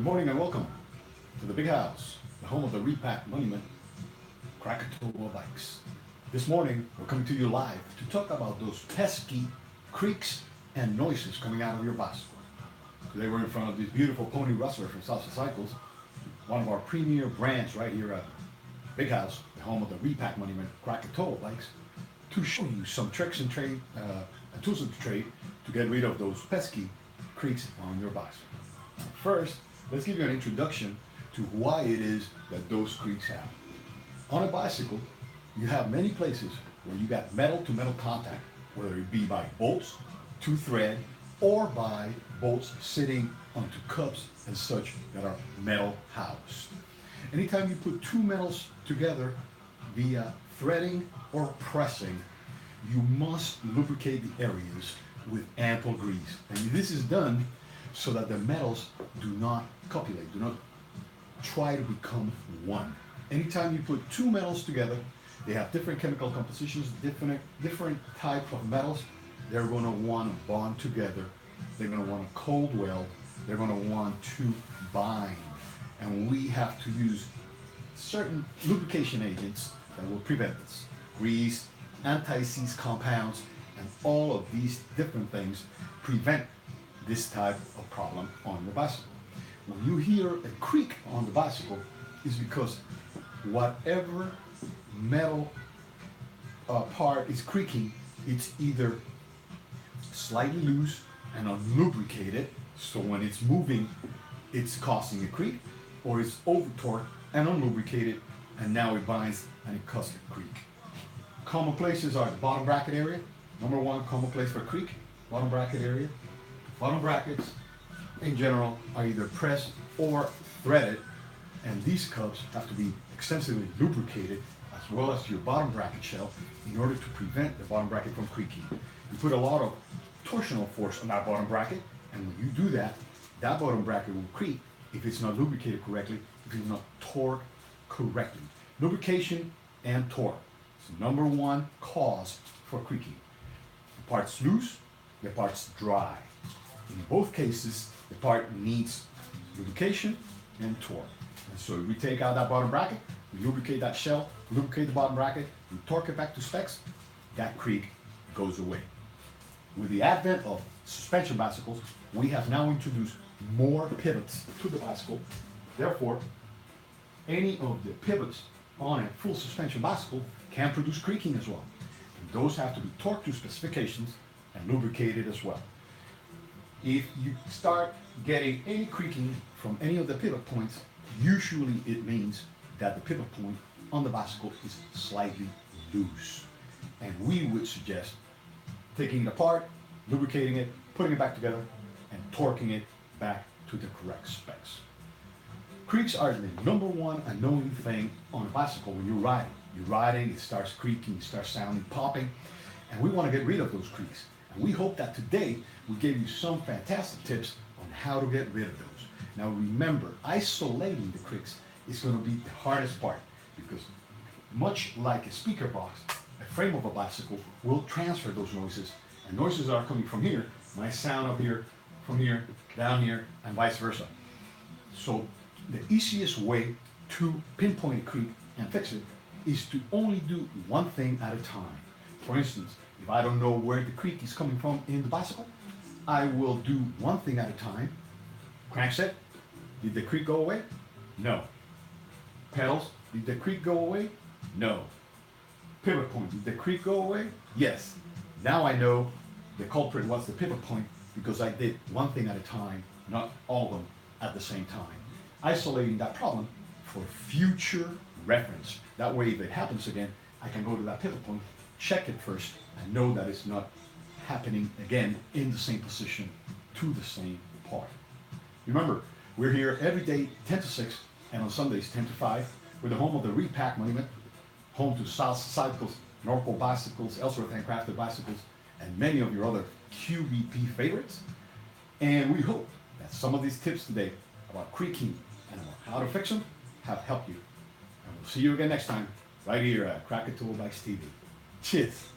Good morning and welcome to the big house, the home of the repack monument, Krakatoa bikes. This morning, we're coming to you live to talk about those pesky creaks and noises coming out of your bicycle. Today we're in front of this beautiful pony rustler from Salsa Cycles, one of our premier brands right here at Big House, the home of the repack monument, Krakatoa bikes, to show you some tricks and tools of the trade to get rid of those pesky creaks on your bicycle. First, let's give you an introduction to why it is that those creaks happen. On a bicycle, you have many places where you got metal to metal contact, whether it be by bolts to thread or by bolts sitting onto cups and such that are metal housed. Anytime you put two metals together via threading or pressing, you must lubricate the areas with ample grease. And this is done so that the metals do not copulate, do not try to become one. Anytime you put two metals together, they have different chemical compositions, different type of metals. They're going to want to bond together. They're going to want to cold weld. They're going to want to bind. And we have to use certain lubrication agents that will prevent this. Grease, anti-seize compounds, and all of these different things prevent this type of problem on your bicycle. When you hear a creak on the bicycle, is because whatever metal part is creaking, it's either slightly loose and unlubricated, so when it's moving, it's causing a creak, or it's over torqued and unlubricated, and now it binds and it causes a creak. Common places are the bottom bracket area. Number one common place for creak, bottom bracket area. Bottom brackets, in general, are either pressed or threaded, and these cups have to be extensively lubricated, as well as your bottom bracket shell, in order to prevent the bottom bracket from creaking. You put a lot of torsional force on that bottom bracket, and when you do that, that bottom bracket will creak if it's not lubricated correctly, if it's not torqued correctly. Lubrication and torque is the number one cause for creaking. The part's loose, the part's dry. In both cases, the part needs lubrication and torque. And so we take out that bottom bracket, we lubricate that shell, lubricate the bottom bracket, we torque it back to specs, that creak goes away. With the advent of suspension bicycles, we have now introduced more pivots to the bicycle. Therefore, any of the pivots on a full suspension bicycle can produce creaking as well. And those have to be torqued to specifications and lubricated as well. If you start getting any creaking from any of the pivot points, usually it means that the pivot point on the bicycle is slightly loose. And we would suggest taking it apart, lubricating it, putting it back together, and torquing it back to the correct specs. Creaks are the number one annoying thing on a bicycle when you're riding. You're riding, it starts creaking, it starts sounding, popping, and we want to get rid of those creaks. And we hope that today we gave you some fantastic tips on how to get rid of those. Now remember, isolating the creaks is going to be the hardest part, because much like a speaker box, a frame of a bicycle will transfer those noises, and noises that are coming from here might sound up here, from here, down here, and vice versa. So the easiest way to pinpoint a creak and fix it is to only do one thing at a time. For instance, if I don't know where the creak is coming from in the bicycle, I will do one thing at a time. Crankset, did the creak go away? No. Pedals, did the creak go away? No. Pivot point, did the creak go away? Yes. Now I know the culprit was the pivot point because I did one thing at a time, not all of them at the same time. Isolating that problem for future reference. That way, if it happens again, I can go to that pivot point, check it first, and know that it's not happening again in the same position to the same part. Remember, we're here every day 10 to 6, and on Sundays 10 to 5. We're the home of the repack monument, home to Salsa Cycles, Norco bicycles, Ellsworth handcrafted bicycles, and many of your other QVP favorites. And we hope that some of these tips today about creaking and about how to fix them have helped you. And we'll see you again next time, right here at Krakatoa Bikes TV. Cheers.